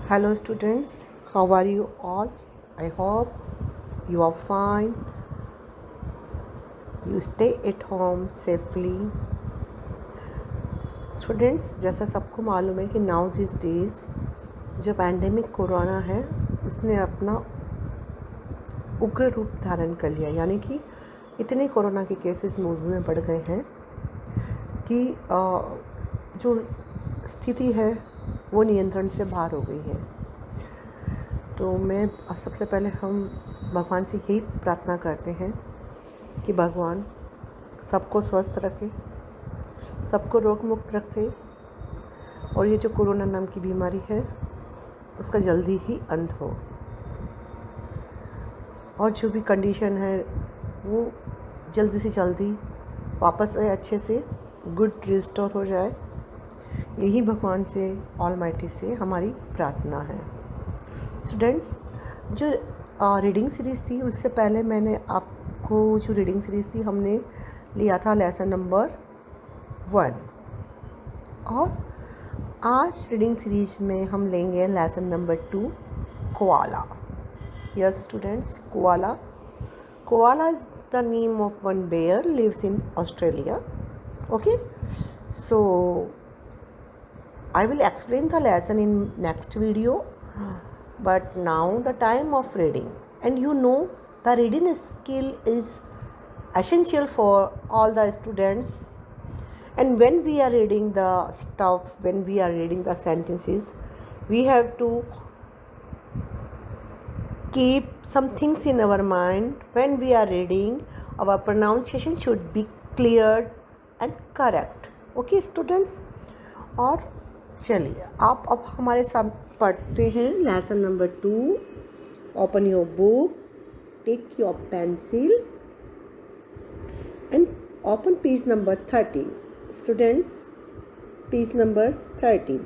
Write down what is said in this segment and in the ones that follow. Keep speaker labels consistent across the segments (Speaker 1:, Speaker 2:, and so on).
Speaker 1: Hello students, how are you all? I hope you are fine. You stay at home safely. Students, जैसा सबको मालूम है कि now this days जो pandemic corona है उसने अपना उग्र रूप धारण कर लिया, यानी कि इतने कोरोना के केसेस मूवी में बढ़ गए हैं कि जो स्थिति है वो नियंत्रण से बाहर हो गई है। तो मैं सबसे पहले हम भगवान से यही प्रार्थना करते हैं कि भगवान सबको स्वस्थ रखे, सबको रोग मुक्त रखे और ये जो कोरोना नाम की बीमारी है उसका जल्दी ही अंत हो और जो भी कंडीशन है वो जल्दी से जल्दी वापस अच्छे से गुड रिस्टोर हो जाए। यही भगवान से ऑलमाइटी से हमारी प्रार्थना है। स्टूडेंट्स, जो रीडिंग सीरीज़ थी उससे पहले मैंने आपको जो रीडिंग सीरीज़ थी हमने लिया था लेसन नंबर 1 और आज रीडिंग सीरीज में हम लेंगे lesson number 2 koala. Yes students, koala is the name of one bear lives in Australia. Okay, so I will explain the lesson in next video, but now the time of reading, and you know the reading skill is essential for all the students, and when we are reading the stuffs, when we are reading the sentences, we have to keep some things in our mind. When we are reading, our pronunciation should be cleared and correct. Okay students, और चलिए आप अब हमारे साथ पढ़ते हैं lesson number 2. Open your book, take your pencil and open page number 13. Students, page number 13.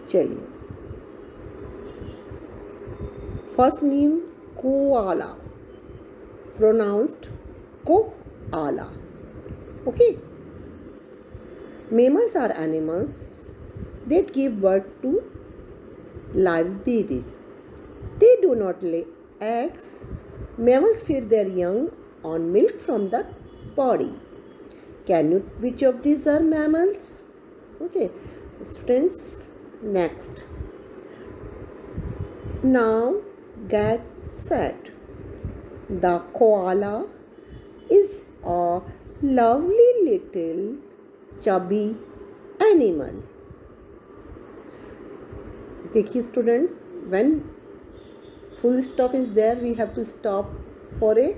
Speaker 1: चलिए, first name koala, pronounced koala. Okay, mammals are animals that give birth to live babies. They do not lay eggs. Mammals feed their young on milk from the body. Can you, which of these are mammals? Okay, students, next. Now get set. The koala is a lovely little chubby animal. देखिए students, when full stop is there, we have to stop for a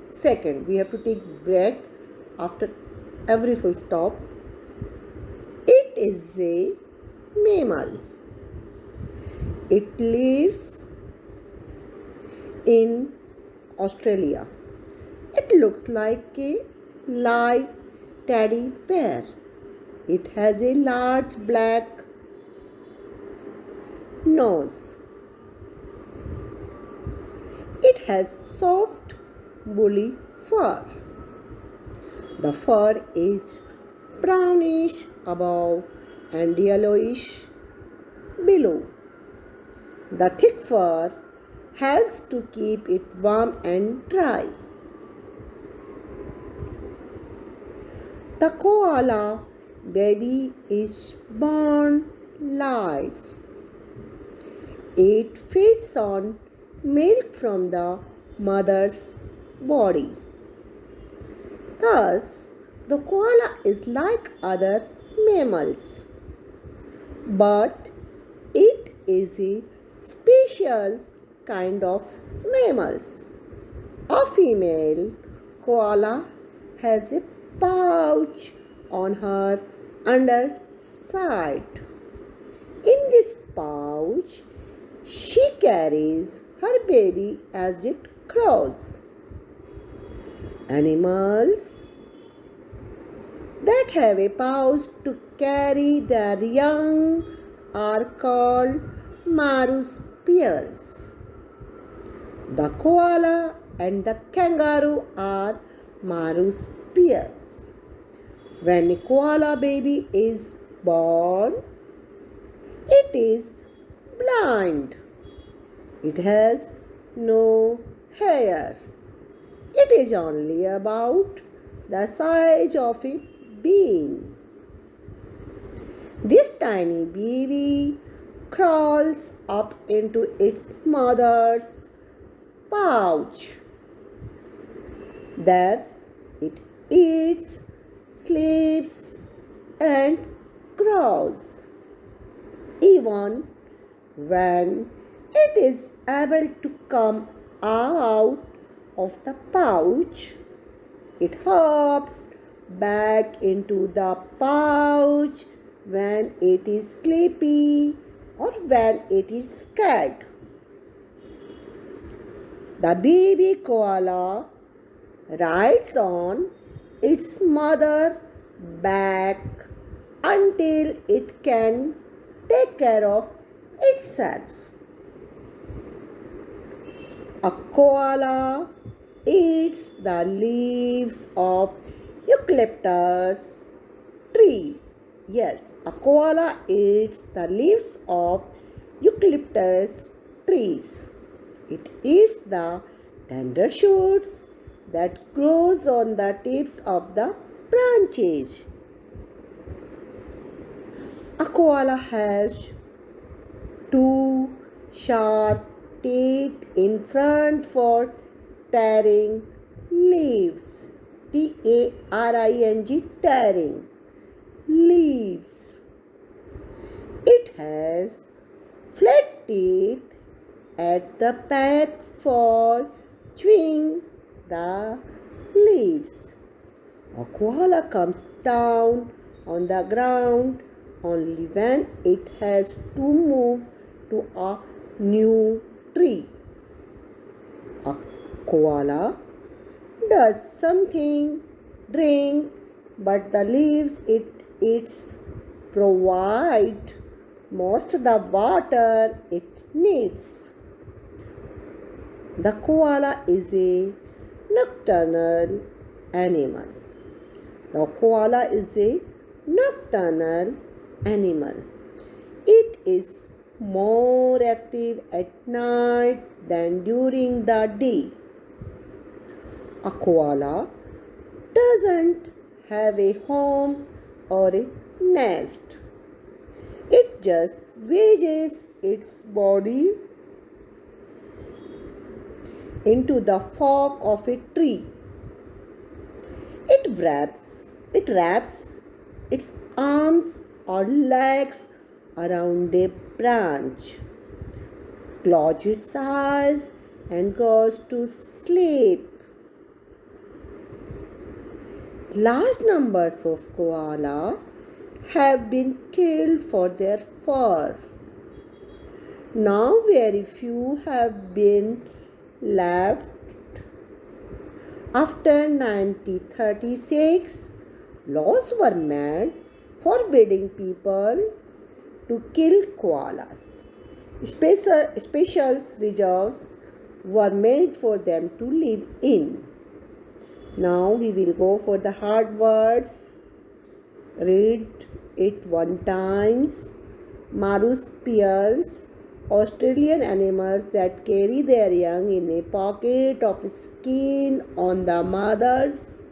Speaker 1: second. We have to take break after every full stop. It is a mammal. It lives in Australia. It looks like a light teddy bear. It has a large black nose. It has soft woolly fur. The fur is brownish above and yellowish below. The thick fur helps to keep it warm and dry. The koala baby is born live. It feeds on milk from the mother's body. Thus, the koala is like other mammals, but it is a special kind of mammals. A female koala has a pouch on her underside. In this pouch, she carries her baby as it grows. Animals that have a pouch to carry their young are called marsupials. The koala and the kangaroo are marsupials. When a koala baby is born, It is blind. It has no hair. It is only about the size of a bean. This tiny baby crawls up into its mother's pouch. There it eats, sleeps, and grows. Even when it is able to come out of the pouch, it hops back into the pouch when it is sleepy or when it is scared. The baby koala rides on its mother back until it can take care of itself. A koala eats the leaves of eucalyptus tree. Yes, a koala eats the leaves of eucalyptus trees. It eats the tender shoots that grows on the tips of the branches. A koala has two sharp teeth in front for tearing leaves. T-A-R-I-N-G, tearing leaves. It has flat teeth at the back for chewing the leaves. A koala comes down on the ground only when it has to move to a new tree. A koala does something, drink, but the leaves it eats provide most of the water it needs. The koala is a nocturnal animal. The koala is a nocturnal animal. It is more active at night than during the day. A koala doesn't have a home or a nest. It just wedges its body into the fork of a tree. It wraps its arms or legs around a branch, closes its eyes, and goes to sleep. Large numbers of koala have been killed for their fur. Now very few have been left. After 1936, laws were made forbidding people to kill koalas. Special reserves were made for them to live in. Now we will go for the hard words. Read it one times. Marsupials, Australian animals that carry their young in a pocket of skin on the mother's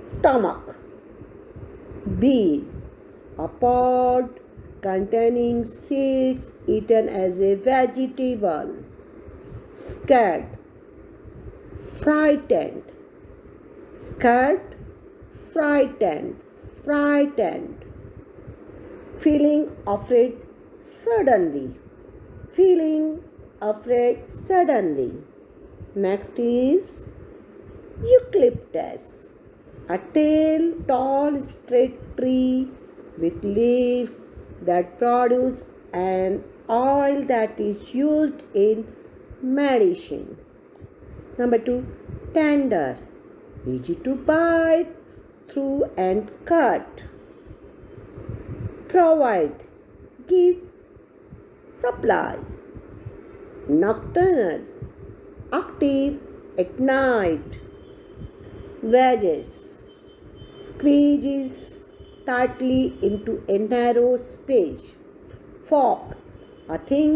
Speaker 1: stomach. Bee, a pod containing seeds eaten as a vegetable. Scared, frightened. Scared, frightened. Feeling afraid suddenly. Next is eucalyptus, a tall, straight tree with leaves that produce an oil that is used in medicine. Number 2, tender, easy to bite through and cut. Provide, give, supply. Nocturnal, active at night. Wedges, squeezes tightly into a narrow space. Fork, a thing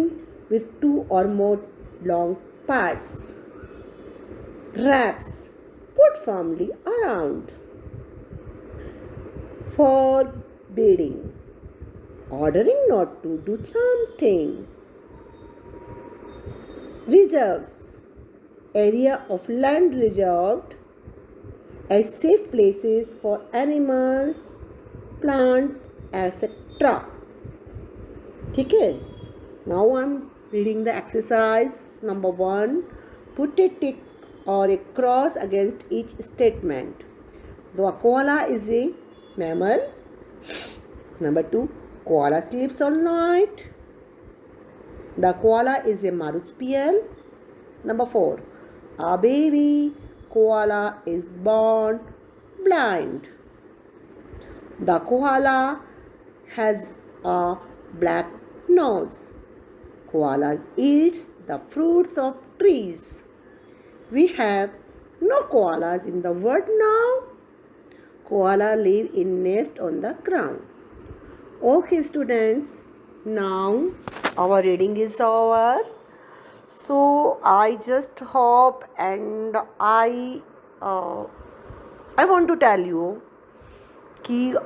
Speaker 1: with two or more long parts. Wraps, put firmly around. Forbidding, ordering not to do something. Reserves, area of land reserved as safe places for animals, plant, etc. ठीक है? Now I'm reading the exercise number 1. Put a tick or a cross against each statement. The koala is a mammal. Number 2. Koala sleeps all night. The koala is a marsupial. Number 4. A baby koala is born blind. The koala has a black nose. Koala eats the fruits of trees. We have no koalas in the world now. Koala live in nest on the ground. Okay students, now our reading is over. So I just hope and I want to tell you कि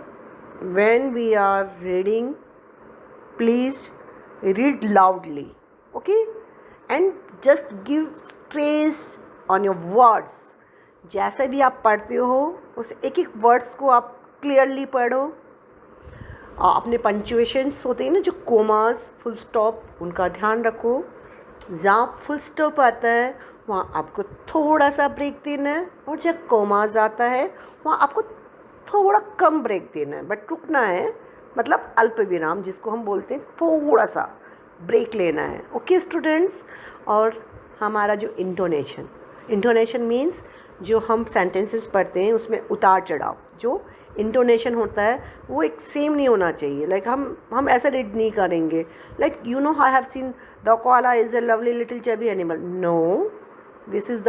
Speaker 1: when we are reading, please read loudly, okay, and just give stress on your words. जैसे भी आप पढ़ते हो उस एक एक words को आप क्लियरली पढ़ो. अपने पंक्चुएशंस होते हैं ना, जो कोमास, फुल स्टॉप, उनका ध्यान रखो. जहाँ फुल स्टॉप आता है वहाँ आपको थोड़ा सा ब्रेक देना है, और जब कोमास आता है वहाँ आपको थोड़ा कम ब्रेक देना है, बट रुकना है, मतलब अल्प विराम जिसको हम बोलते हैं, थोड़ा सा ब्रेक लेना है. Okay students. और हमारा जो इंटोनेशन मीन्स जो हम सेंटेंसेस पढ़ते हैं उसमें उतार चढ़ाव, जो इंटोनेशन होता है वो एक सेम नहीं होना चाहिए. लाइक हम ऐसा रीड नहीं करेंगे like you know I have seen the koala is a lovely little chubby animal. No, this is the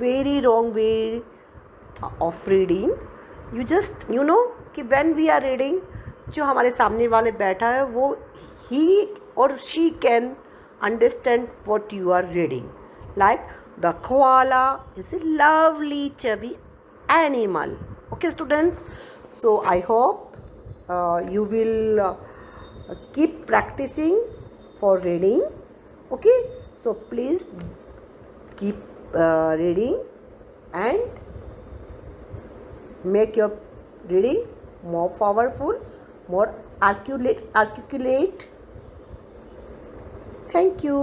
Speaker 1: very wrong way of reading. You just you know कि व्हेन वी आर रीडिंग, जो हमारे सामने वाले बैठा है वो ही और she can understand what you are reading. Like the koala is a lovely chubby animal. Okay students, so I hope you will keep practicing for reading. Okay, so please keep reading and make your reading more powerful, more articulate. Thank you.